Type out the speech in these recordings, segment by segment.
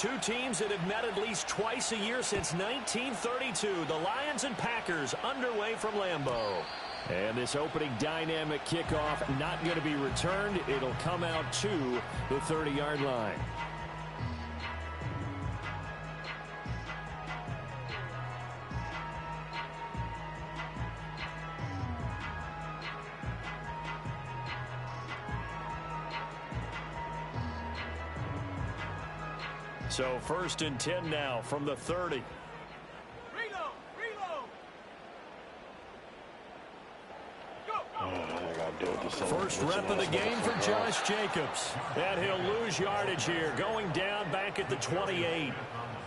two teams that have met at least twice a year since 1932. The Lions and Packers underway from Lambeau. And this opening dynamic kickoff not going to be returned. It'll come out to the 30-yard line. So 1st and 10 now from the 30. First rep of the game for Josh Jacobs. And he'll lose yardage here, going down back at the 28.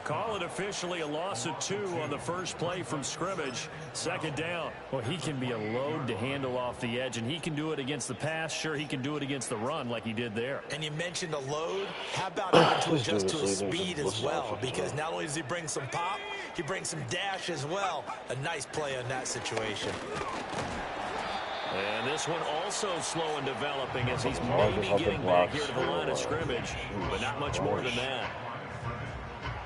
Call it officially a loss of 2 on the first play from scrimmage. 2nd down. Well, he can be a load to handle off the edge, and he can do it against the pass. Sure, he can do it against the run like he did there. And you mentioned a load. How about having to adjust to his speed as well? Because not only does he bring some pop, he brings some dash as well. A nice play on that situation. And this one also slow in developing as he's maybe getting back here to the line of scrimmage, but not much more than that.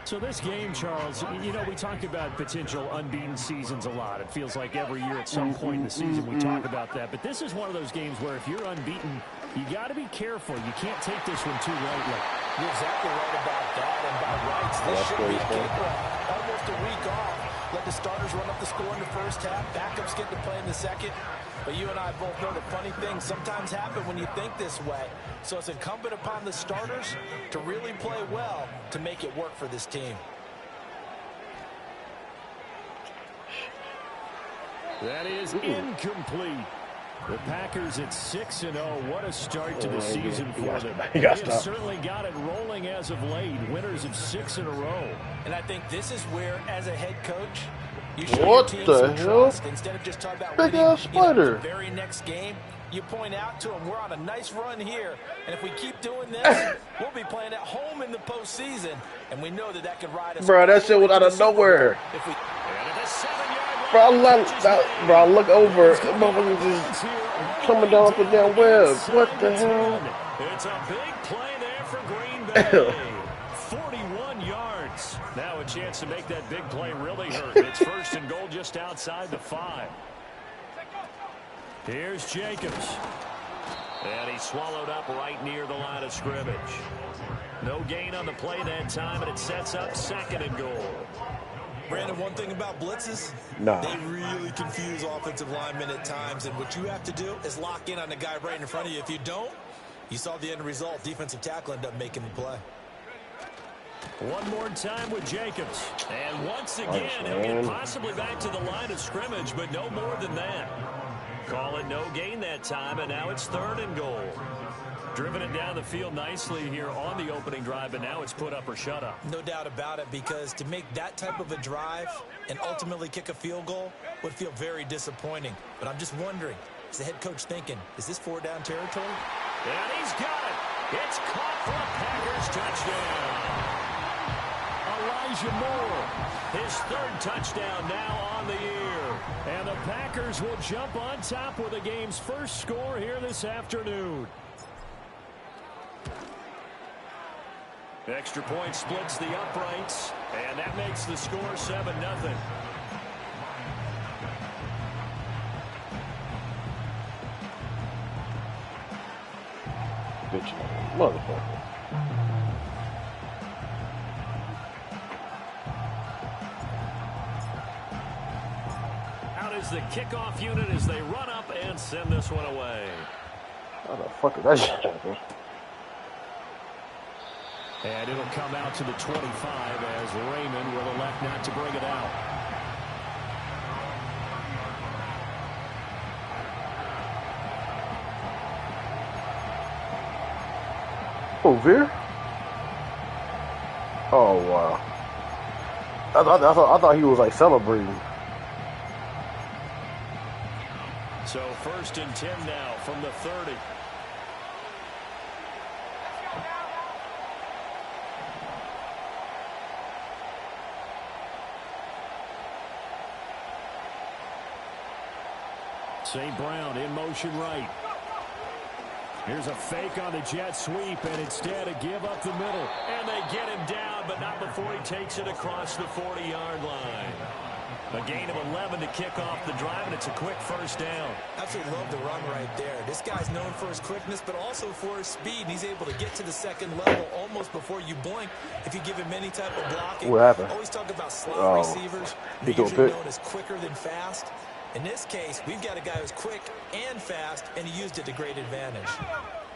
So this game, Charles, you know, we talk about potential unbeaten seasons a lot. It feels like every year at some point in the season we talk about that. But this is one of those games where if you're unbeaten, you got to be careful. You can't take this one too lightly. You're exactly right about that. And by rights, this should be a kickoff. Almost a week off. Let the starters run up the score in the first half. Backups get to play in the second. But you and I both know the funny things sometimes happen when you think this way. So it's incumbent upon the starters to really play well to make it work for this team. That is incomplete. The Packers at 6-0. What a start to the season for them. They have certainly got it rolling as of late. Winners of 6 in a row. And I think this is where, as a head coach, you show your team some trust. Instead of just talking about winning, the very next game, you point out to them, we're on a nice run here, and if we keep doing this, we'll be playing at home in the postseason, and we know that that could ride us. Bro, that shit was out of nowhere. Bro, I look over, motherfuckers just coming down up and down web. What the hell? It's a big play there for Green Bay. 41 yards. Now a chance to make that big play really hurt. It's 1st and goal just outside the 5. Here's Jacobs. And he swallowed up right near the line of scrimmage. No gain on the play that time, and it sets up 2nd and goal. Brandon, one thing about blitzes, they really confuse offensive linemen at times, and what you have to do is lock in on the guy right in front of you. If you don't, you saw the end result. Defensive tackle ended up making the play. One more time with Jacobs. And once again, he'll get possibly back to the line of scrimmage, but no more than that. Call it no gain that time, and now it's 3rd and goal. Driven it down the field nicely here on the opening drive, and now it's put up or shut up. No doubt about it, because to make that type of a drive and ultimately kick a field goal would feel very disappointing. But I'm just wondering, is the head coach thinking, is this 4-down territory? And he's got it. It's caught for a Packers touchdown. Elijah Moore, his 3rd touchdown now on the year. And the Packers will jump on top with the game's first score here this afternoon. Extra point splits the uprights, and that makes the score 7-0. Bitch, motherfucker. Out is the kickoff unit as they run up and send this one away. How the fuck is that shit happen? And it'll come out to the 25 as Raymond will elect not to bring it out. Oh, Veer? Oh, wow. I thought he was, like, celebrating. So 1st and 10 now from the 30. St. Brown in motion right. Here's a fake on the jet sweep, and instead a give up the middle. And they get him down, but not before he takes it across the 40-yard line. A gain of 11 to kick off the drive, and it's a quick first down. Absolutely love the run right there. This guy's known for his quickness, but also for his speed. And he's able to get to the second level almost before you blink if you give him any type of blocking. What happened? Always talk about slot receivers. They're usually known as quicker than fast. In this case, we've got a guy who's quick and fast, and he used it to great advantage.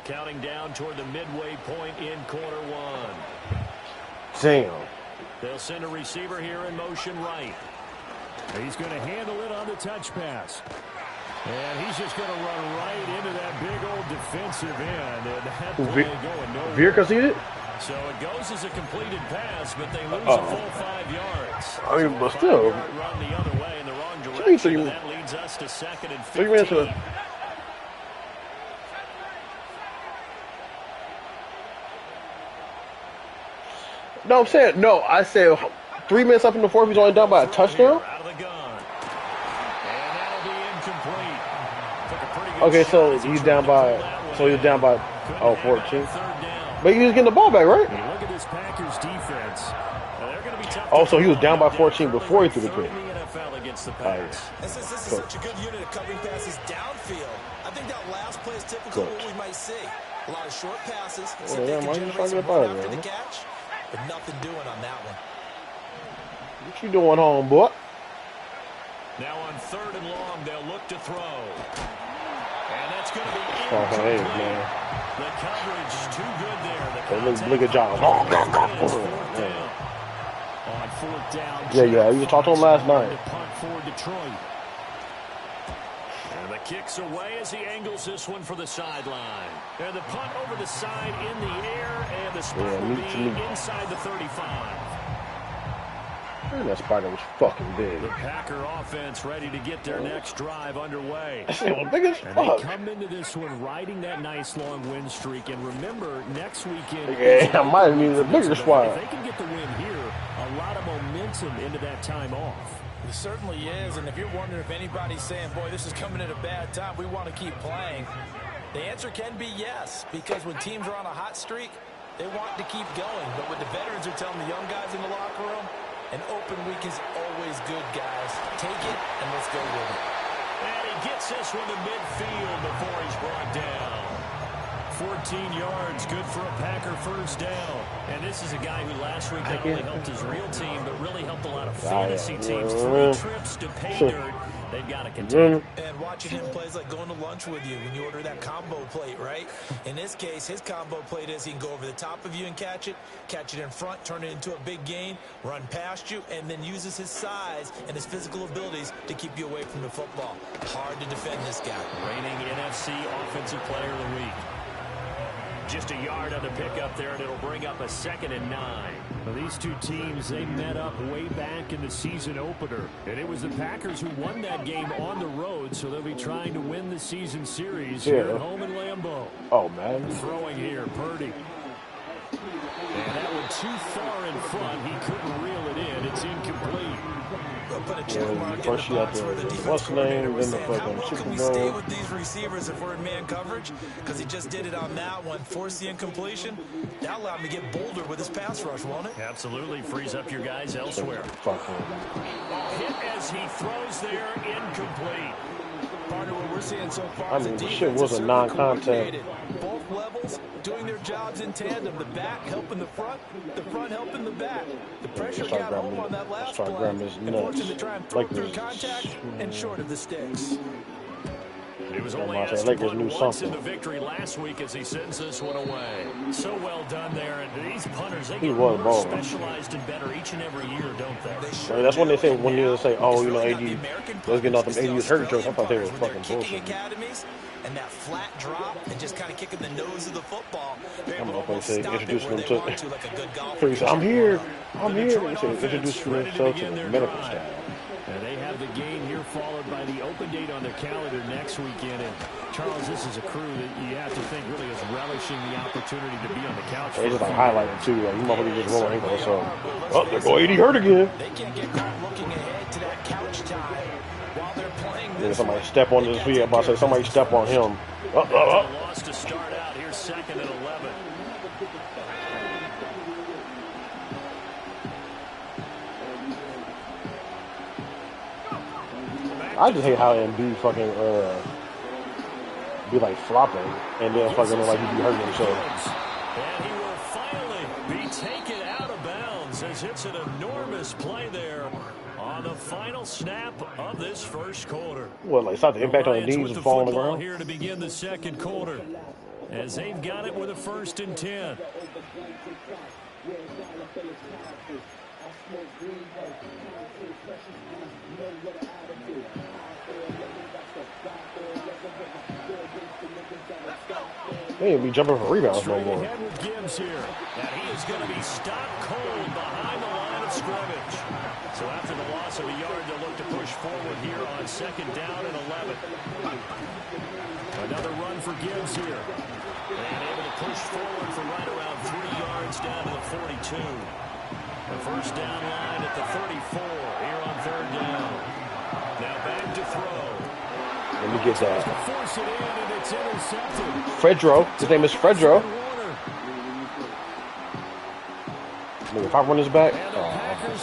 Counting down toward the midway point in quarter one. Damn. They'll send a receiver here in motion right. He's going to handle it on the touch pass. And he's just going to run right into that big old defensive end. And that play going nowhere. Veer conceded? So it goes as a completed pass, but they lose a full 5 yards. I mean, but still. Run the other way in the wrong direction. And that leads us to 2nd and 15. No, I'm saying, no, I said 3 minutes up in the fourth, he's only down by a touchdown? Okay, so he's down by, oh, 14. But he was getting the ball back, right? Look at this Packers defense. Oh, so he was down by 14 before he threw the pick. Since this is such a good unit of covering passes downfield, I think that last play is typical of what we might see. A lot of short passes, so they can generate some run after the catch, but nothing doing on that one. What you doing, homeboy? Now on 3rd and long, they'll look to throw. And that's going to be incomplete. Man. The coverage too good there. Look at John. On 4th down. Yeah, you talked to him last night. Punt for Detroit. And the kick's away as he angles this one for the sideline. And the punt over the side in the air, and the spot will be inside the 35. Man, that spider was fucking big. The Packer offense ready to get their next drive underway. That thing was big as fuck. fuck. They come into this one riding that nice long win streak, and remember, next weekend... Yeah, might need a bigger squad. If they can get the win here, a lot of momentum into that time off. It certainly is, and if you're wondering if anybody's saying, boy, this is coming at a bad time, we want to keep playing, the answer can be yes, because when teams are on a hot streak, they want to keep going. But what the veterans are telling the young guys in the locker room, an open week is always good, guys. Take it, and let's go with it. And he gets this one to midfield before he's brought down. 14 yards, good for a Packer first down. And this is a guy who last week not only helped his real team, but really helped a lot of fantasy teams. 3 trips to pay dirt. They've got to continue. And watching him play is like going to lunch with you when you order that combo plate, right? In this case, his combo plate is he can go over the top of you and catch it in front, turn it into a big gain, run past you, and then uses his size and his physical abilities to keep you away from the football. Hard to defend this guy. Reigning NFC Offensive Player of the Week. Just a yard on the pickup there, and it'll bring up a 2nd and 9. Well, these two teams, they met up way back in the season opener. And it was the Packers who won that game on the road, so they'll be trying to win the season series here at home in Lambeau. Oh, man. Throwing here, Purdy. And that one too far in front. He couldn't reel it in. It's incomplete. Put a check mark in the First you got box where the defense what's the name, then the how well fucking can we Super stay Bowl. with these receivers if we're in man coverage? Because he just did it on that one. Force the incompletion. That allowed him to get bolder with his pass rush, won't it? Absolutely. Frees up your guys elsewhere. Fuck him. Hit as he throws there, incomplete. Part of what we're seeing so far I is mean, the the shit defense was is a certainly non-contact. coordinated. Both levels doing their jobs in tandem. The back helping the front helping the back. The pressure got home on that last play. And forcing to try and throw through contact and short of the sticks. He was only asked to run once in the victory last week as he sends this one away. So well done there. And these punters, they get more specialized and better each and every year, don't they? I mean, that's when they say, oh, you know, AD, let's get off them AD's hurt jokes. I thought they were fucking bullshit. And that flat drop and just kind of kicking the nose of the football. I'm not going to say introduce them to he said, I'm here. He said, introduce themselves to the medical staff. And they have the game here followed by the open date on their calendar next weekend. And Charles, this is a crew that you have to think really is relishing the opportunity to be on the couch. They just like highlighting too. Like, you motherfuckers just rolling ankle. So, oh, they're going 80 hurt again. They can't get caught looking ahead to that couch time while they're playing. Yeah, somebody step on his feet. I'm about to say somebody step on him. Lost to start out. I just hate how Embiid fucking be like flopping and then fucking look like he be hurting himself. And he will finally be taken out of bounds as it's an enormous play there on the final snap of this first quarter. Well, like, it's not the impact on the knees with and the falling on the football ground. here to begin the second quarter as they've got it with a 1st and 10. They ain't be jumping for rebounds no more. Ahead with Gibbs here. And he is going to be stopped cold behind the line of scrimmage. So after the loss of a yard, they'll look to push forward here on 2nd down and 11. Another run for Gibbs here. And able to push forward for right around 3 yards down to the 42. The 1st down line at the 34 here on 3rd down. Now back to throw. Let me get that. Force it in, and it's intercepted. Fredro. His name is Fredro. If I run this back,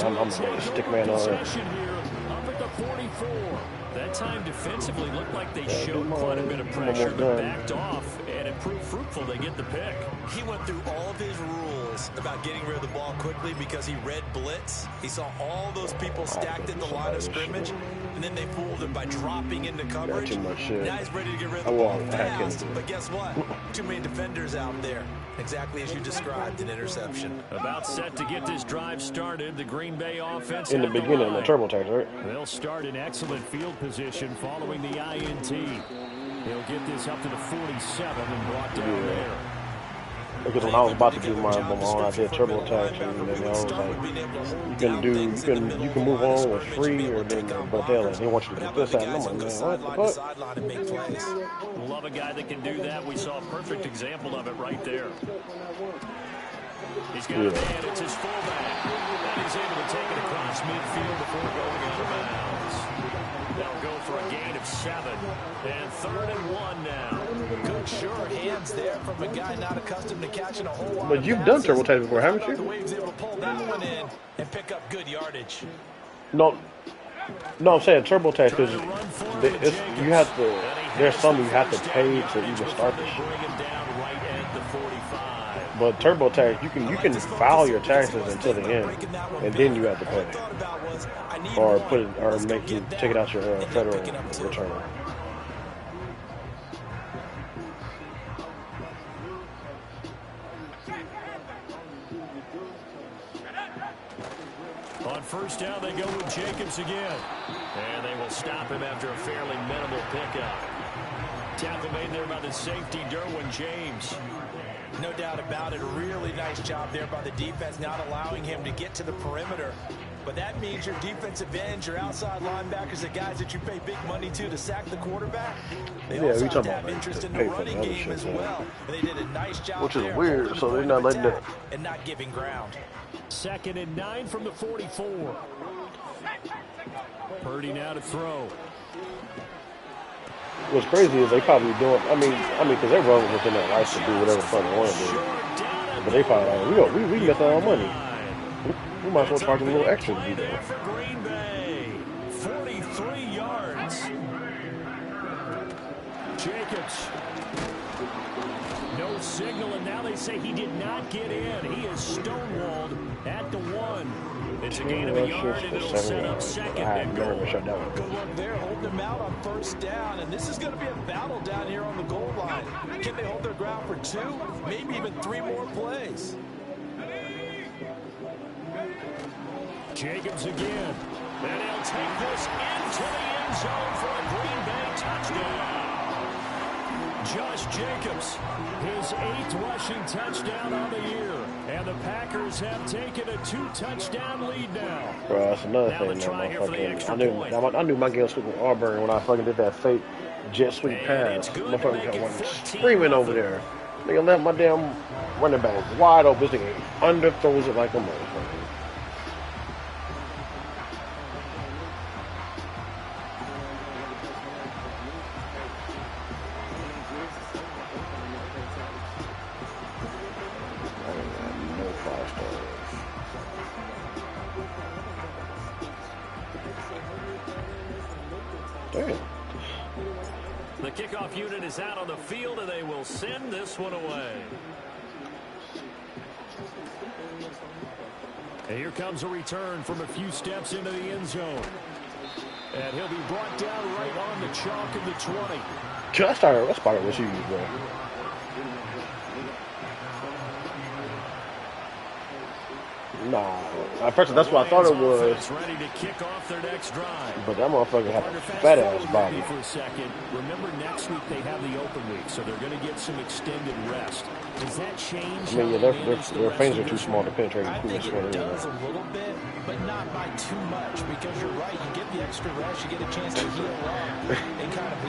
I'm going to stick man on there. Up at the 44. That time defensively looked like they showed quite a bit of pressure, but backed off, and it proved fruitful. They get the pick. He went through all of his rules about getting rid of the ball quickly because he read blitz. He saw all those people stacked at the line of scrimmage, and then they fooled him by dropping into coverage. Now he's ready to get rid of the ball fast, but guess what? Too many defenders out there. Exactly as you described, an interception. About set to get this drive started. The Green Bay offense in the beginning, the turbo tax, right? They'll start in excellent field position following the INT. They'll get this up to the 47 and brought down there. Because when I was about to do my own, I did turbo tax, and then I was like, you can move on with free, or then, but they want you to get this out. And I'm like, man, what the fuck? Love a guy that can do that. We saw a perfect example of it right there. He's got a man, it's his fullback, and he's able to take it across midfield before going out of bounds. They'll go for a gain of 7, and 3rd and 1 now. Good, sure hands there from a guy not accustomed to catching a whole lot. But you've done turbo tax before, haven't you? The way he was able to pull that one in and pick up good yardage. No, I'm saying turbo tax because you have to. There's some you have to pay to even start the shit. But turbo tax, you can file your taxes until the end, and then you have to pay, or make you take it out your federal return. On 1st down, they go with Jacobs again. And they will stop him after a fairly minimal pickup. Tackle made there by the safety, Derwin James. No doubt about it. A really nice job there by the defense, not allowing him to get to the perimeter. But that means your defensive ends, your outside linebackers, the guys that you pay big money to sack the quarterback, they also have to have interest in the running game as well. And they did a nice job, which is weird, so they're not letting that. And not giving ground. 2nd and 9 from the 44. Purdy now to throw. What's crazy is they probably doing. I mean, because they're well within their rights to do whatever the fuck they want to do. But they probably like, we get our money. We might as well charge them a little extra to do that. For Green Bay, 43 yards. Jacobs. No signal, and now they say he did not get in. He is stonewalled at the 1. It's a gain of a yard, and it'll set up 2nd and goal. Good look there, holding them out on 1st down, and this is going to be a battle down here on the goal line. Can they hold their ground for 2, maybe even 3 more plays? Jacobs again, and he'll take this into the end zone for a Green Bay touchdown. Josh Jacobs, his 8th rushing touchdown on the year. And the Packers have taken a 2-touchdown lead now. Bro, that's another thing. I knew my game was with Auburn when I fucking did that fake jet sweep pass. Motherfucker got one screaming over there. Nigga left my damn running back wide open. This nigga underthrows it like a motherfucker. Damn. The kickoff unit is out on the field, and they will send this one away. And here comes a return from a few steps into the end zone. And he'll be brought down right on the chalk of the 20. Just started. Let's start with you, bro. Nah, at first that's what I thought it was. Ready to kick off their next drive. But that motherfucker had a fat ass body. For a second. Remember, next week they have the open week, so they're going to get some extended rest. Does that change? I mean, yeah, their fingers are too small to penetrate. I think it does a little bit, but not by too much, because you're right. You get the extra rest, you get a chance to heal up and kind of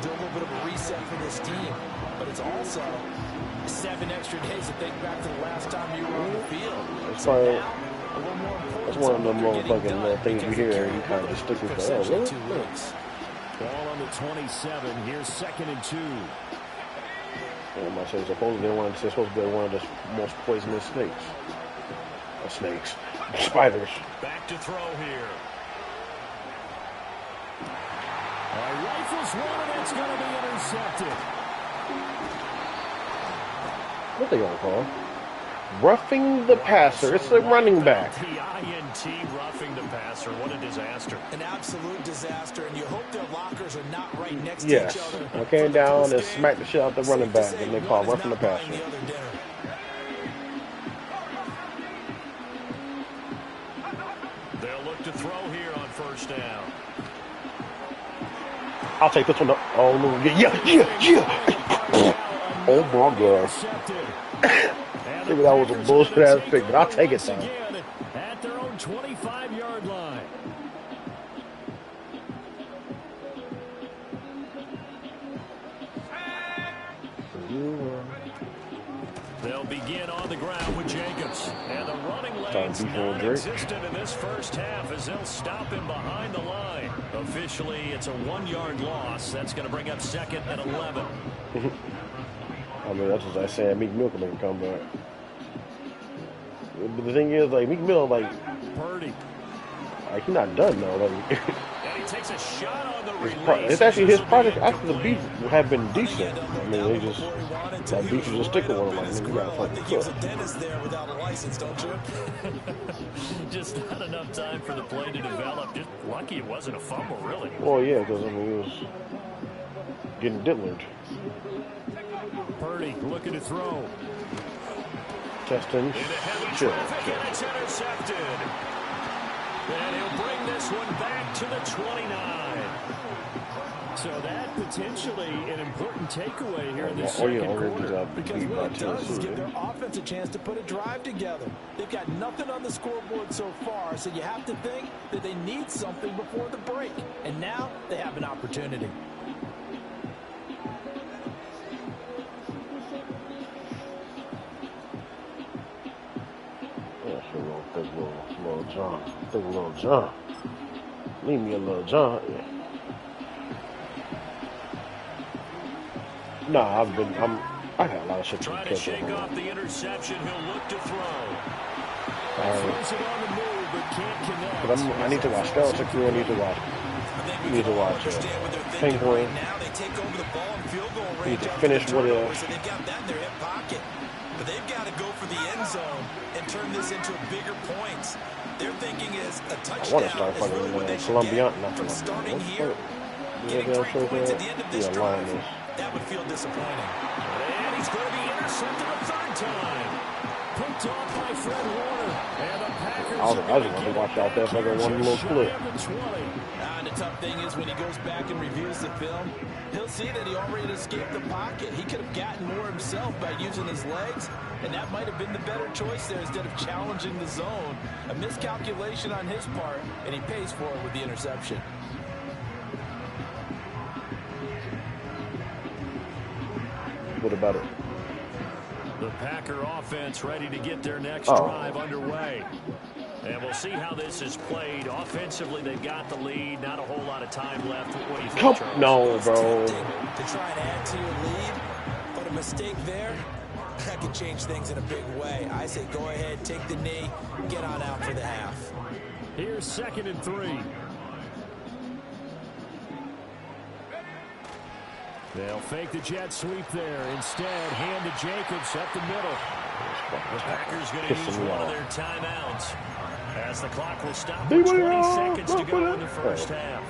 do a little bit of a reset for this team. But it's also 7 extra days to think back to the last time you were on the field. That's one of them motherfucking little things you hear and you kind of just stick with the really? Ball on the 27. Here's 2nd and 2. I say supposed to be one of the most poisonous snakes. Snakes. Spiders. Back to throw here. Rifles one, and it's going to be intercepted. What they gonna call? Roughing the passer. It's a running back. The INT roughing the passer. What a disaster. An absolute disaster, and you hope their lockers are not right next to Yes. each other. I came down and smacked the shit out the running back, and they call roughing the passer. They'll look to throw here on 1st down. I'll take this one up. Oh, no. Yeah. Oh, my God. Maybe that was a bullshit ass pick, but I'll take it, though. At their own 25-yard line. They'll begin on the ground with Jacobs. And the running lane's non-existent in this first half as they'll stop him behind the line. Officially, it's a 1-yard loss. That's going to bring up 2nd and 11. I mean, that's what I said. Meek Mill can make a comeback. But the thing is, like, Meek Mill, like, Purdy. Like, he's not done, though. Like, and he takes a shot on the release. It's actually his project after the beats have been decent. I mean, they just, that beat was just sticking with him. Like, you gotta fucking cook. There's a dentist there without a license, don't you? Just not enough time for the play to develop. Just lucky it wasn't a fumble, really. Well, yeah, because, I mean, he was getting diddlered. Purdy looking to throw. Testing. Chill. And it's intercepted. And he'll bring this one back to the 29. So that potentially an important takeaway here in this second quarter. Because what it does is give their offense a chance to put a drive together. They've got nothing on the scoreboard so far, so you have to think that they need something before the break. And now they have an opportunity. Think Little John. Leave me a Little John. Yeah. Nah, I got a lot of shit to catch up on. Trying to shake off the interception. He'll look to throw. Throws it on the move, but can't connect. I need to watch Skeleton Crew. I need to watch Penguin. Now they take over the ball and field goal range. Need to finish with a. So they've got that in their hip pocket. But they've got to go for the end zone and turn this into bigger points. Their thinking is a touchdown. I want to start fucking Colombian. From starting here, getting 3 points at the end of this drive, that would feel disappointing. And he's going to be intercepted a 3rd time. Picked off by Fred Warner. And the Packers I just want to watch out there for that one little clip. And the tough thing is when he goes back and reviews the film, he'll see that he already escaped the pocket. He could have gotten more himself by using his legs, and that might have been the better choice there instead of challenging the zone. A miscalculation on his part, and he pays for it with the interception. What about it? The Packer offense ready to get their next drive underway. And we'll see how this is played. Offensively, they've got the lead. Not a whole lot of time left. What do you think, Charles? No, bro. To try and add to your lead, but a mistake there, that could change things in a big way. I say go ahead, take the knee, get on out for the half. Here's 2nd and 3. They'll fake the jet sweep there. Instead, hand to Jacobs up the middle. The Packers going to use one of their timeouts as the clock will stop with 20 seconds to go in the first half.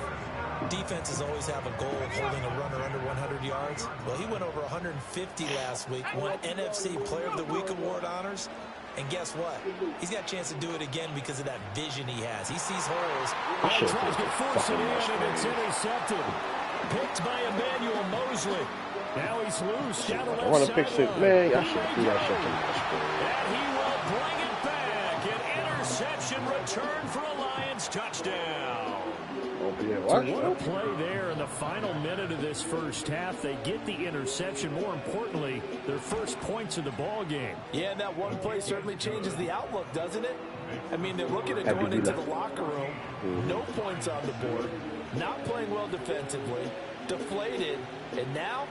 Defenses always have a goal of holding a runner under 100 yards. Well, he went over 150 last week, won NFC Player of the Week award honors. And guess what? He's got a chance to do it again because of that vision he has. He sees holes. He tries to force it in, and it's intercepted. Picked by Emmanuel Mosley. Now he's loose down the left sideline. Man, I should do that shit. And he will bring it back. An interception return for a Lions touchdown. So what a play there in the final minute of this first half. They get the interception. More importantly, their first points of the ball game. Yeah, and that one play certainly changes the outlook, doesn't it? I mean, they're looking at going into the locker room. No points on the board. Not playing well defensively. Deflated. And now,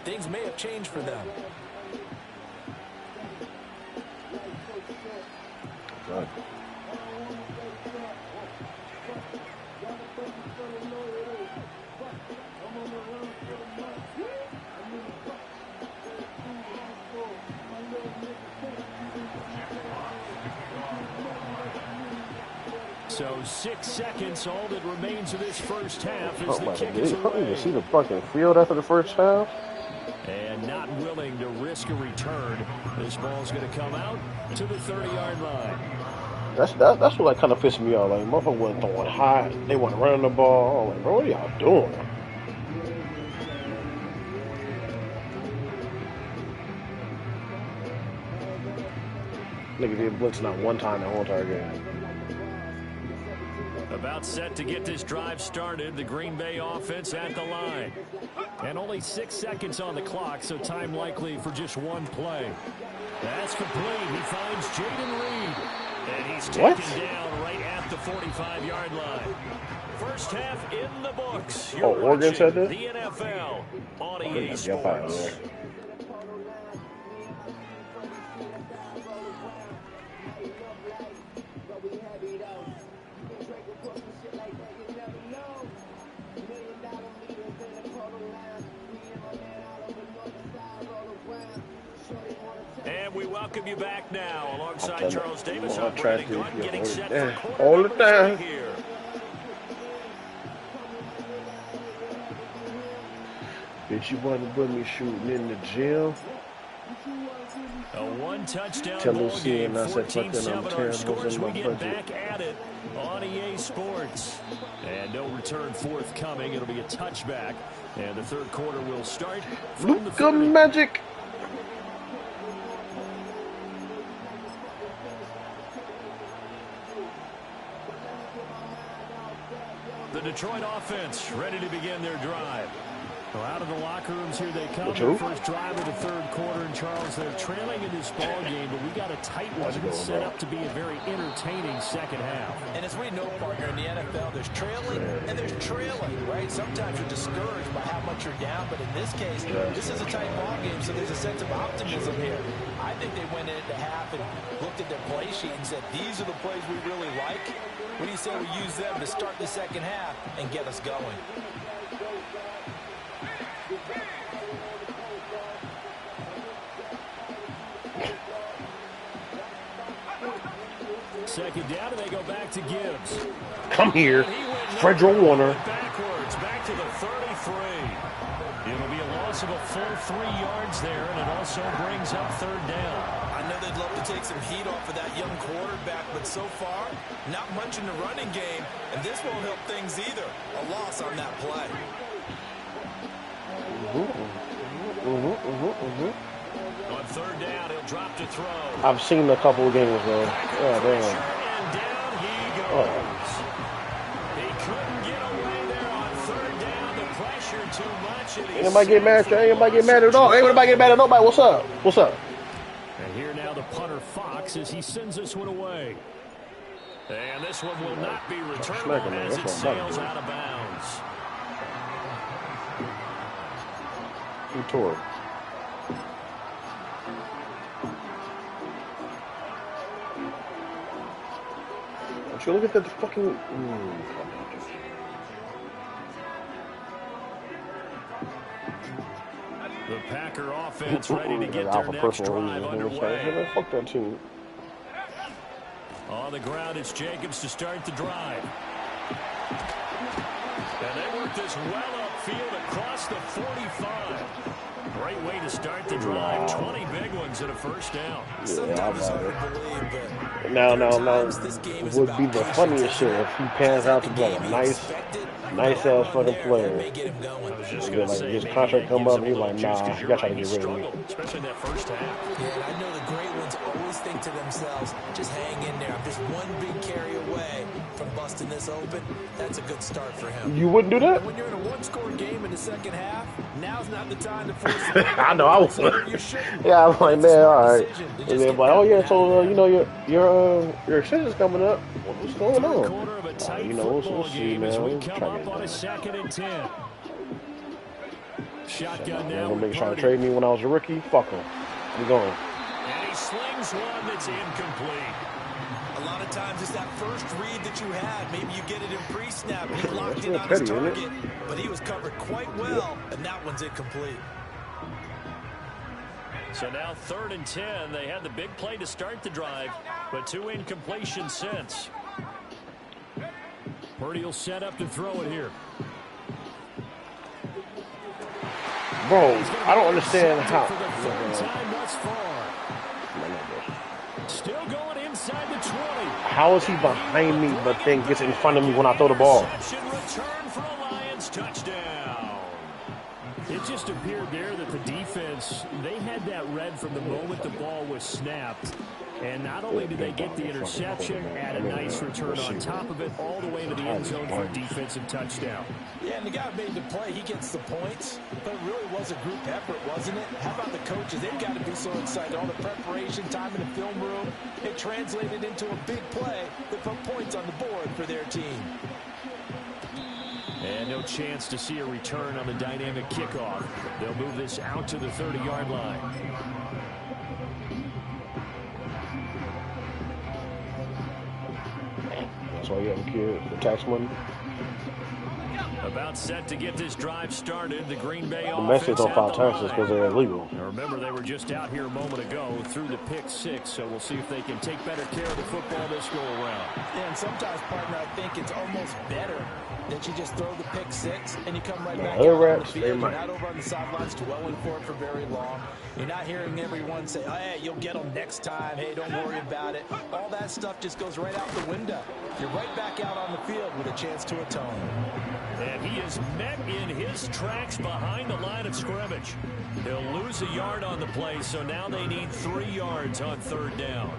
things may have changed for them. Good. So 6 seconds, all that remains of this first half as the kick is away. You see the fucking field after the first half? And not willing to risk a return. This ball's going to come out to the 30-yard line. That's what like kind of pissed me off. Like, motherfucker wasn't throwing high. They weren't running the ball. I'm like, bro, what are y'all doing? Nigga did blitz not one time the whole entire game. About set to get this drive started. The Green Bay offense at the line. And only 6 seconds on the clock, so time likely for just one play. That's complete. He finds Jaden Reed. And he's taken down right at the 45-yard line. First half in the books. You're Oregon said that? The NFL on EA Sports. And we welcome you back now alongside Charles Davis. I'm Brandon Gordon getting set for all the time here. Bitch, you want to put me shooting in the gym? A one-touchdown ball game, 14-7 our scores. We get back at it on EA Sports. And no return forthcoming. It'll be a touchback. And the third quarter will start from the 30. Magic. The Detroit offense ready to begin their drive. Well, out of the locker rooms here they come. The first drive of the third quarter. And Charles, they're trailing in this ball game, but we got a tight one that's set up to be a very entertaining second half. And as we know, partner, in the NFL, there's trailing and there's trailing, right? Sometimes you're discouraged by how much you're down, but in this case, this is a tight ball game, so there's a sense of optimism here. I think they went into half and looked at their play sheet and said, these are the plays we really like. What do you say we use them to start the second half and get us going? Second down, and they go back to Gibbs. Come here, Frederick Warner. Backwards, back to the 33. It'll be a loss of a full 3 yards there, and it also brings up third down. I know they'd love to take some heat off of that young quarterback, but so far, not much in the running game, and this won't help things either. A loss on that play. On third down, he'll drop to throw. I've seen a couple of games, though. Oh, damn. And down he goes. He couldn't get away there on third down. The pressure too much. Ain't nobody get mad. Ain't nobody get mad at all. Ain't nobody get mad at nobody. What's up? What's up? And here now the punter Fox as he sends this one away. And this one will not be returnable as it sails out of bounds. He tore. Don't you look at that fucking... The Packer offense ready to get their next drive underway. Fuck that team. On the ground, it's Jacobs to start the drive. And they work this well upfield across the 45. Great way to start the drive. 20 big ones and a first down. Now, would be the funniest shit if he pans out to be like a nice ass fucking player. Like his contract come up and he's like, nah, you gotta try to get rid of me. Especially in that first half. Yeah, and I know the great ones always think to themselves, just hang in there. I'm just one big carry away from busting this open. That's a good start for him. You wouldn't do that? And when you're in a one-score game in the second half, now's not the time to force it. I know, I was. Yeah, I'm like, man, all right. And then, like, oh yeah, so you know your extension's coming up. What's going on? You know, we'll see, man. We come up on a 2nd and 10. Shotgun now. I'm gonna try to trade me when I was a rookie. Fuck him. I'm going. And he slings one that's incomplete. A lot of times it's that first read that you had. Maybe you get it in pre-snap. He locked in on his target, but he was covered quite well, and that one's incomplete. So now 3rd and 10. They had the big play to start the drive, but 2 incompletions since. Purdy will set up to throw it here. Bro, I don't understand how. Still going inside the 20. How is he behind me but then gets in front of me when I throw the ball? Return for a Lions touchdown. It just appeared there that the defense, they had that read from the moment the ball was snapped. And not only did they get the interception, add a nice return on top of it, all the way to the end zone for a defensive touchdown. Yeah, and the guy who made the play, he gets the points. But it really was a group effort, wasn't it? How about the coaches? They've got to be so excited. All the preparation, time in the film room, it translated into a big play that put points on the board for their team. And no chance to see a return on the dynamic kickoff. They'll move this out to the 30-yard line. That's why you have a kid for tax money. About set to get this drive started. The Green Bay the Mexicans don't file taxes because they're illegal. Now remember, they were just out here a moment ago through the pick 6, so we'll see if they can take better care of the football this go around. Yeah, and sometimes, partner, I think it's almost better that you just throw the pick 6 and you come right back out on the field. You're not over on the sidelines dwelling for it for very long. You're not hearing everyone say, oh, hey, you'll get them next time. Hey, don't worry about it. All that stuff just goes right out the window. You're right back out on the field with a chance to atone. And he is met in his tracks behind the line of scrimmage. He'll lose a yard on the play, so now they need 3 yards on 3rd down.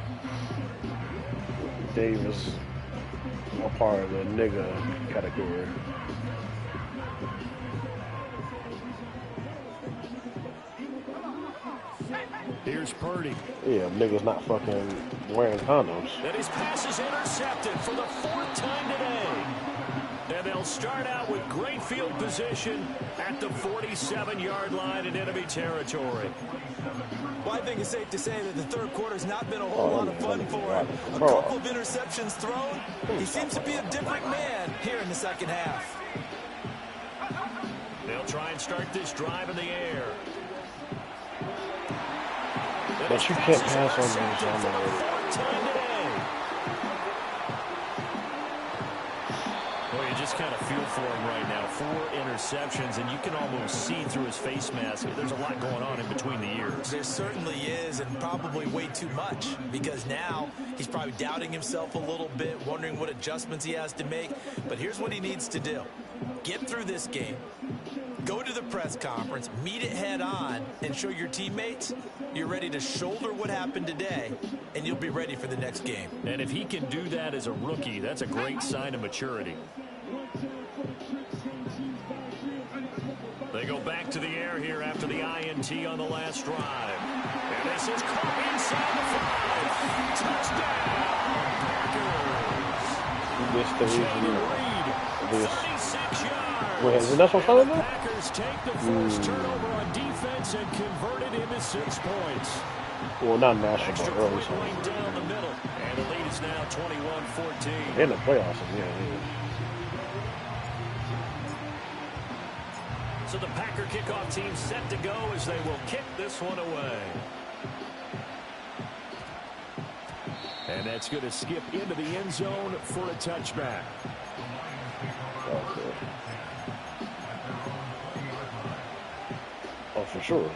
Davis, a part of the nigga category. Here's Purdy. Yeah, niggas not fucking wearing condoms. And his pass is intercepted for the 4th time today. And they'll start out with great field position at the 47-yard line in enemy territory. Well, I think it's safe to say that the 3rd quarter's not been a whole lot of fun for him. A couple of interceptions thrown. He seems to be a different man here in the 2nd half. They'll try and start this drive in the air. But you can't pass on these. Well, you just kind of feel for him right now. 4 interceptions, and you can almost see through his face mask. There's a lot going on in between the ears. There certainly is, and probably way too much, because now he's probably doubting himself a little bit, wondering what adjustments he has to make. But here's what he needs to do. Get through this game. Go to the press conference, meet it head on, and show your teammates you're ready to shoulder what happened today, and you'll be ready for the next game. And if he can do that as a rookie, that's a great sign of maturity. They go back to the air here after the INT on the last drive. And this is caught inside the 5. Touchdown, Packers. 26 yards. Wait, is that what I'm talking Packers take the first turnover on defense and convert it into 6 points. Well, not national, Extra but early. point down the middle. And the lead is now 21-14. In the playoffs, yeah. So the Packer kickoff team set to go as they will kick this one away. And that's going to skip into the end zone for a touchback. Okay. Oh, for sure.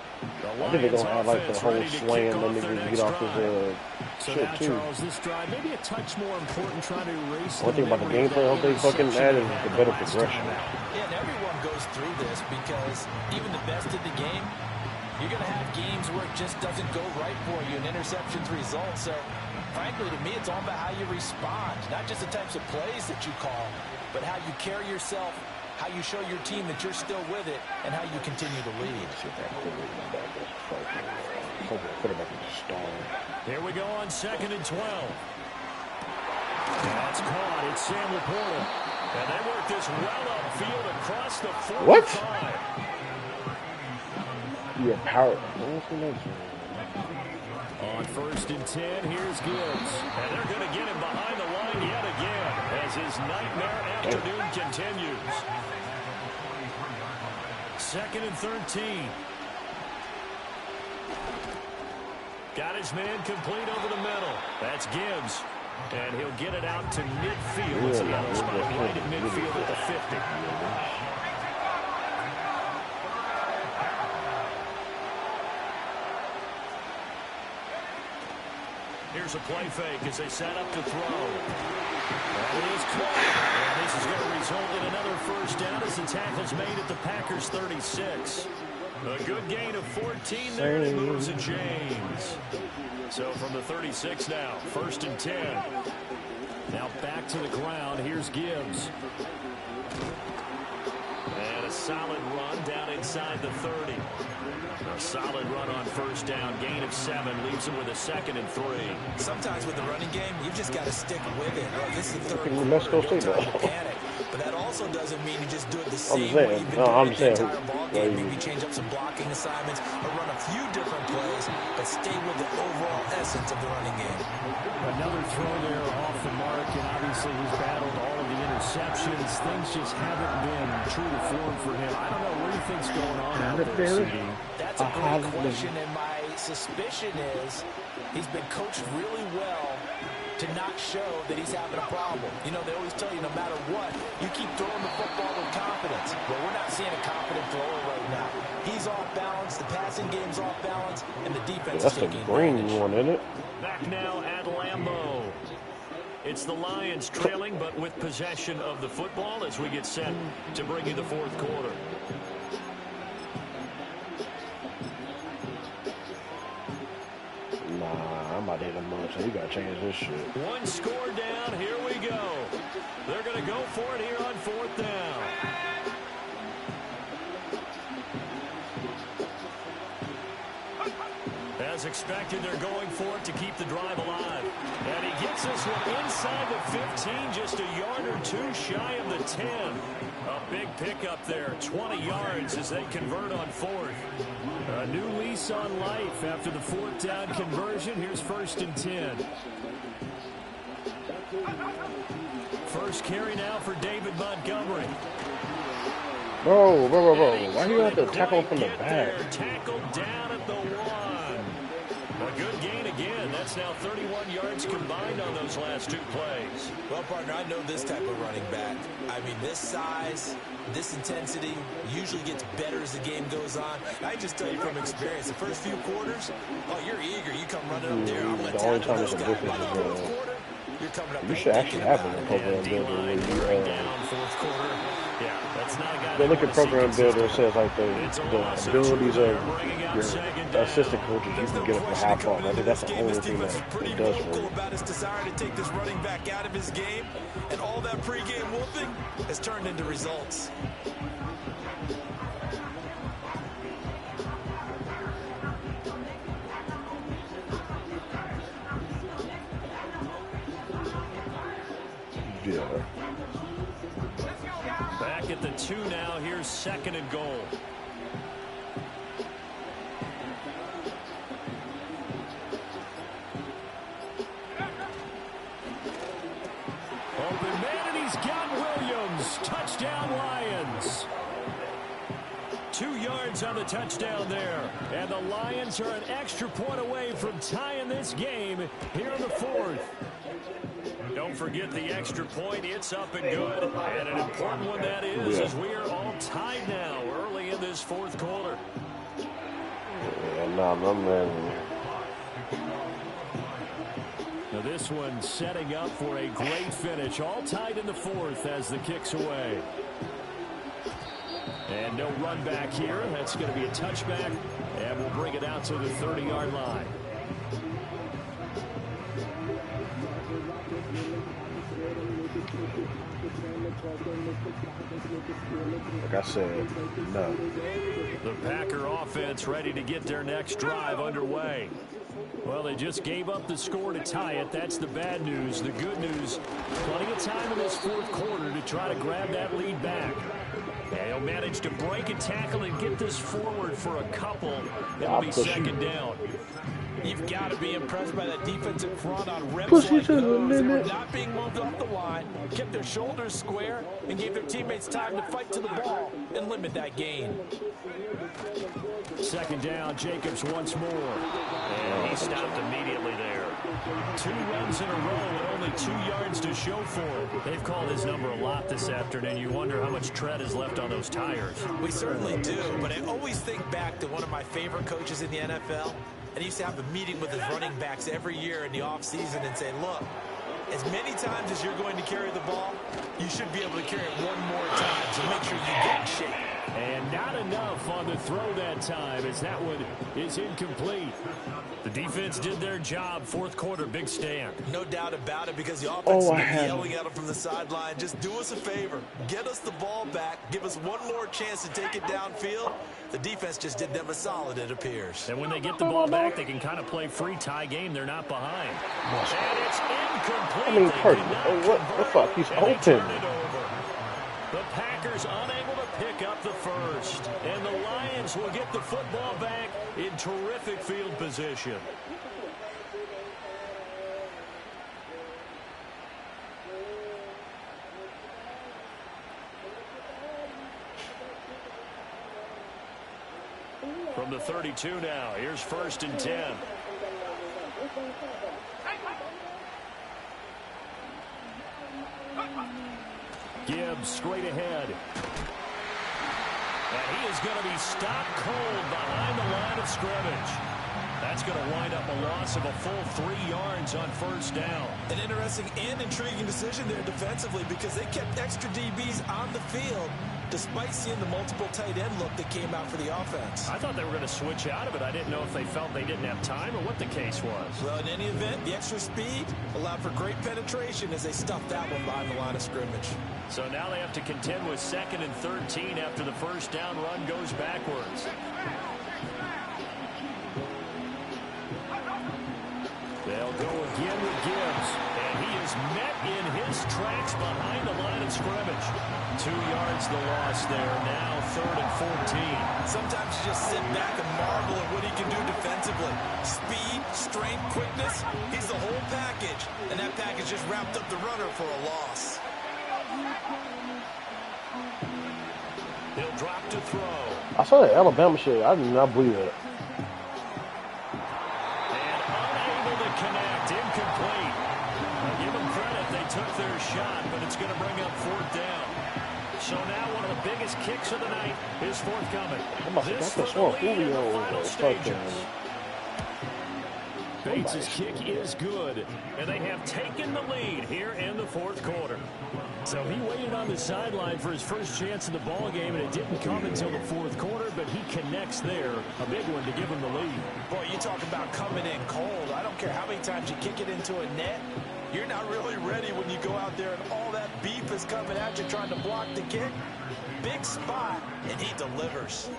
I think they're going to have like the whole slam and niggas get off his so shit now, too. Charles, this drive maybe a touch more important trying to erase One thing about the gameplay, I hope they fucking added the better progression. Yeah, and everyone goes through this because even the best in the game, you're going to have games where it just doesn't go right for you and interceptions result. So, frankly, to me, it's all about how you respond, not just the types of plays that you call, but how you carry yourself, how you show your team that you're still with it, and how you continue to lead. Here we go on 2nd and 12. That's caught. It's Sam Laporta. And they work this well upfield across the 45. What? Yeah, power. On 1st and 10, here's Gibbs. And they're going to get him behind the line yet again as his nightmare afternoon continues. 2nd and 13. Got his man complete over the middle. That's Gibbs. And he'll get it out to midfield. It's the other spot right at midfield at the 50. Here's a play fake as they set up to throw. That is caught. And this is going to result in another first down as the tackle's made at the Packers 36. A good gain of 14 there, and it moves to James. So from the 36 now, 1st and 10. Now back to the ground. Here's Gibbs. And a solid run down inside the 30. A solid run on 1st down. Gain of 7 leaves him with a 2nd and 3. Sometimes with the running game, you've just got to stick with it. Oh, this is the 3rd State quarter. But that also doesn't mean you just do it the same way you've been doing it the entire ball game. Maybe change up some blocking assignments or run a few different plays, but stay with the overall essence of the running game. Another throw there off the mark, and obviously he's battled all of the interceptions. Things just haven't been true to form for him. I don't know what he thinks going on out there, CD. That's a great question, and my suspicion is he's been coached really well to not show that he's having a problem. You know, they always tell you no matter what, you keep throwing the football with confidence. Well, we're not seeing a confident thrower right now. He's off balance, the passing game's off balance, and the defense is taking advantage. That's a green one, isn't it? Back now at Lambeau. It's the Lions trailing, but with possession of the football as we get set to bring you the 4th quarter. Nah, I'm about to hit a month, so you gotta change this shit. One score down, here we go. They're gonna go for it here on 4th down. As expected, they're going for it to keep the drive alive. And he gets this one inside the 15, just a yard or 2 shy of the 10. A big pickup there, 20 yards as they convert on 4th. A new lease on life after the 4th down conversion. Here's 1st and 10. First carry now for David Montgomery. Bro. Why do you have to tackle from the back? Tackled down at the 1. A good gain again. That's now 31 yards combined on those last 2 plays. Well, partner, I know this type of running back. I mean, this size, this intensity usually gets better as the game goes on. I just tell you from experience, the first few quarters, oh, you're eager. You come running up there. I'm going to tackle this guy. By the 4th quarter, you're coming up. You should actually have a program builder where you they look at program builder and says like the abilities of your assistant coaches you can get it for half off. I think that's the only thing that it does for you. About his desire to take this running back out of his game, and all that pregame wolfing has turned into results. Yeah. Back at the 2 now. Here's 2nd and goal. Open man, and he's got Williams. Touchdown, Lions. yards on the touchdown there. And the Lions are an extra point away from tying this game here in the fourth. Don't forget the extra point. It's up and good. And an important one that is, as we are all tied now early in this fourth quarter. Nah, my man. Now this one setting up for a great finish. All tied in the fourth as the kick's away. And no run back here. That's going to be a touchback. And we'll bring it out to the 30-yard line. Like I said, no. The Packer offense ready to get their next drive underway. Well, they just gave up the score to tie it. That's the bad news. The good news, plenty of time in this fourth quarter to try to grab that lead back. And he'll manage to break a tackle and get this forward for a couple. It'll be second down. You've got to be impressed by that defensive front on reps like those. They were not being moved off the line, kept their shoulders square, and gave their teammates time to fight to the ball and limit that gain. Second down, Jacobs once more. And he stopped immediately there. 2 runs in a row with only 2 yards to show for it. They've called his number a lot this afternoon. You wonder how much tread is left on those tires. We certainly do, but I always think back to one of my favorite coaches in the NFL. And he used to have a meeting with his running backs every year in the offseason and say, look, as many times as you're going to carry the ball, you should be able to carry it one more time, so make sure you get in shape. And not enough on the throw that time, as that one is incomplete. The defense did their job. Fourth quarter, big stand. No doubt about it, because the offense is yelling at them from the sideline. Just do us a favor. Get us the ball back. Give us one more chance to take it downfield. The defense just did them a solid, it appears. And when they get the ball back, they can kind of play free tie game. They're not behind. And it's incomplete. I mean, what the fuck? He's open. The Packers unable to pick up the first. And the Lions will get the football back in terrific field position. From the 32 now, here's 1st and 10. Gibbs straight ahead. And he is going to be stopped cold behind the line of scrimmage. That's going to wind up a loss of a full 3 yards on 1st down. An interesting and intriguing decision there defensively, because they kept extra DBs on the field despite seeing the multiple tight end look that came out for the offense. I thought they were going to switch out of it. I didn't know if they felt they didn't have time or what the case was. Well, in any event, the extra speed allowed for great penetration as they stuffed that one behind the line of scrimmage. So now they have to contend with 2nd and 13 after the 1st down run goes backwards. They'll go again with Gibbs, and he is met in his tracks behind the line of scrimmage. 2 yards the loss there, now 3rd and 14. Sometimes you just sit back and marvel at what he can do defensively. Speed, strength, quickness, he's the whole package, and that package just wrapped up the runner for a loss. He'll drop to throw. I saw that Alabama shit. I did not believe it. Connect, incomplete. I'll give them credit, they took their shot, but it's going to bring up 4th down. So now one of the biggest kicks of the night is forthcoming. This for the lead in the final stages. Bates' kick is good, and they have taken the lead here in the 4th quarter. So he waited on the sideline for his first chance in the ball game, and it didn't come until the 4th quarter, but he connects there. A big one to give him the lead. Boy, you talk about coming in cold. I don't care how many times you kick it into a net. You're not really ready when you go out there and all that beef is coming at you trying to block the kick. Big spot, and he delivers.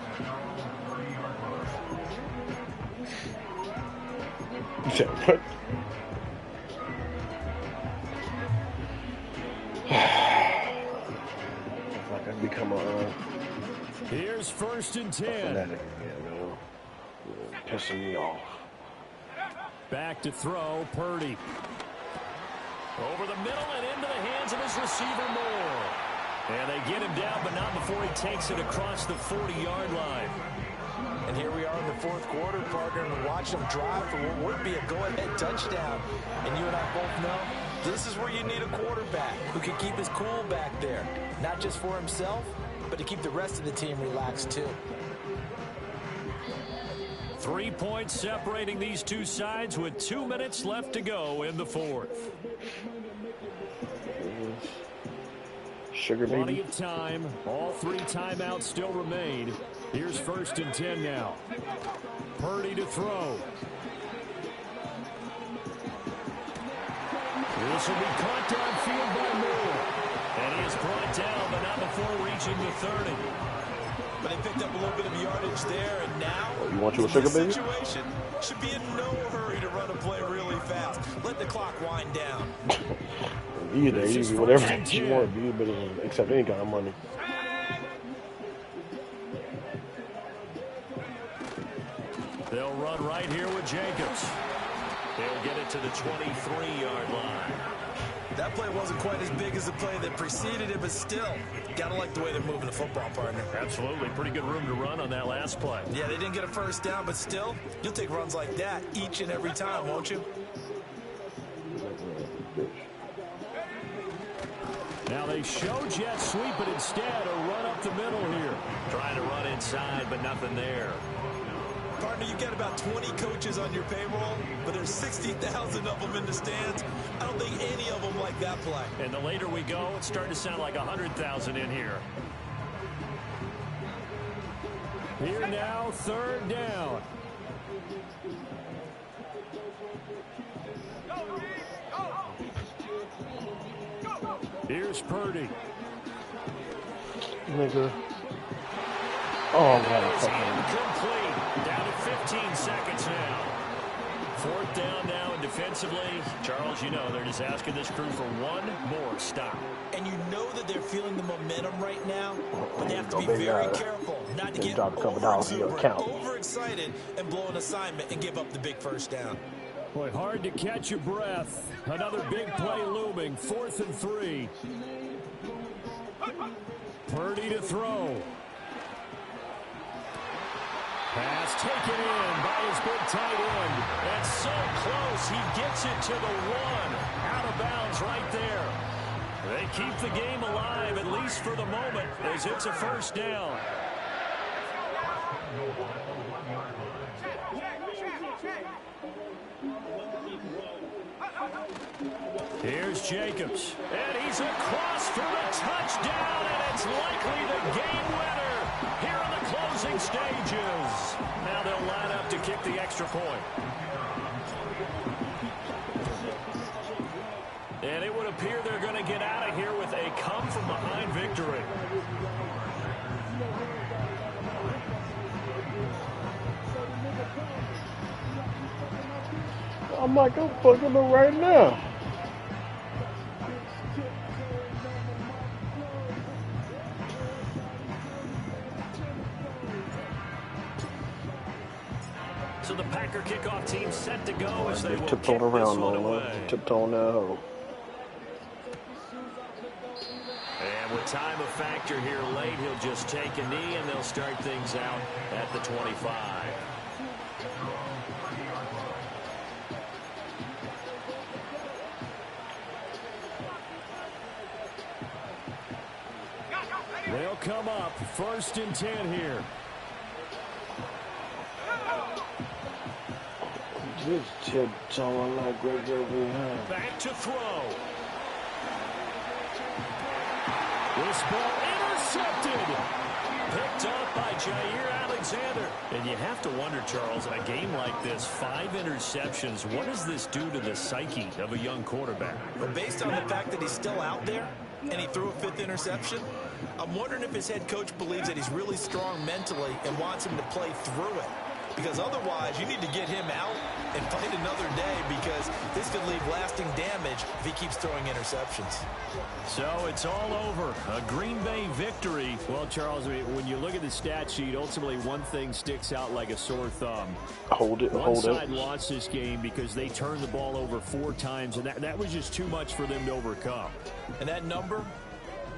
What? Like I've become a Here's 1st and 10. fanatic again, man. Pissing me off. Back to throw, Purdy. Over the middle and into the hands of his receiver, Moore. And they get him down, but not before he takes it across the 40-yard line. And here we are in the fourth quarter, partner, and watch him drive for what would be a go-ahead touchdown. And you and I both know this is where you need a quarterback who can keep his cool back there, not just for himself, but to keep the rest of the team relaxed too. 3 points separating these two sides with 2 minutes left to go in the fourth. Sugar baby. Plenty of time. All 3 timeouts still remain. Here's 1st and 10 now. Purdy to throw. This will be caught downfield by Moore. And he is brought down, but not before reaching the 30. But they picked up a little bit of yardage there, and now You want you a sugar baby? situation should be in no hurry to run a play really fast. Let the clock wind down. Either you do whatever you want to do, but accept any kind of money. They'll run right here with Jacobs. They'll get it to the 23-yard line. That play wasn't quite as big as the play that preceded it, but still, gotta like the way they're moving the football, partner. Absolutely. Pretty good room to run on that last play. Yeah, they didn't get a first down, but still, you'll take runs like that each and every time, won't you? Now they show jet sweep, but instead a run up the middle here. Trying to run inside, but nothing there. Partner, you got about 20 coaches on your payroll, but there's 60,000 of them in the stands. I don't think any of them like that play. And the later we go, it's starting to sound like 100,000 in here. Here now, 3rd down. Here's Purdy. Nigga. Oh, God. Incomplete. Down to 15 seconds now. 4th down now, and defensively, Charles, you know, they're just asking this crew for one more stop. And you know that they're feeling the momentum right now, but they have to be very careful not to get overexcited and blow an assignment and give up the big first down. Boy, hard to catch your breath. Another big play looming. 4th and 3. Purdy to throw. Pass taken in by his big tight end. And so close, he gets it to the 1. Out of bounds right there. They keep the game alive, at least for the moment, as it's a first down. Here's Jacobs. And he's across for the touchdown, and it's likely the game winner here in the closing stages. Now they'll line up to kick the extra point. And it would appear they're going to get out of here with a come-from-behind victory. I'm like, I'm fucking them right now. So the Packer kickoff team set to go as they will tiptoeing around on them. Tiptoeing that hole. And with time a factor here late, he'll just take a knee and they'll start things out at the 25. They'll come up. 1st and 10 here. Just tiptoeing like great girl behind. Back to throw. This ball intercepted. Picked up by Jair Alexander. And you have to wonder, Charles, a game like this, 5 interceptions, what does this do to the psyche of a young quarterback? But based on the fact that he's still out there and he threw a 5th interception, I'm wondering if his head coach believes that he's really strong mentally and wants him to play through it. Because otherwise, you need to get him out and fight another day, because this could leave lasting damage if he keeps throwing interceptions. So it's all over. A Green Bay victory. Well, Charles, when you look at the stat sheet, ultimately one thing sticks out like a sore thumb. Hold it, One side lost this game because they turned the ball over 4 times, and that was just too much for them to overcome. And that number,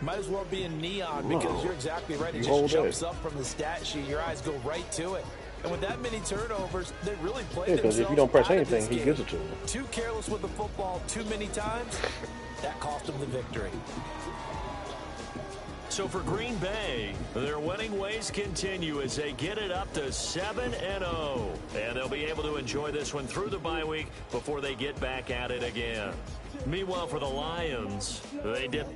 Might as well be in neon because you're exactly right. It just jumps up from the stat sheet. Your eyes go right to it. And with that many turnovers, they really play because if you don't press anything, he gives it to you. Too careless with the football too many times, that cost them the victory. So for Green Bay, their winning ways continue as they get it up to 7-0. And they'll be able to enjoy this one through the bye week before they get back at it again. Meanwhile, for the Lions, they did...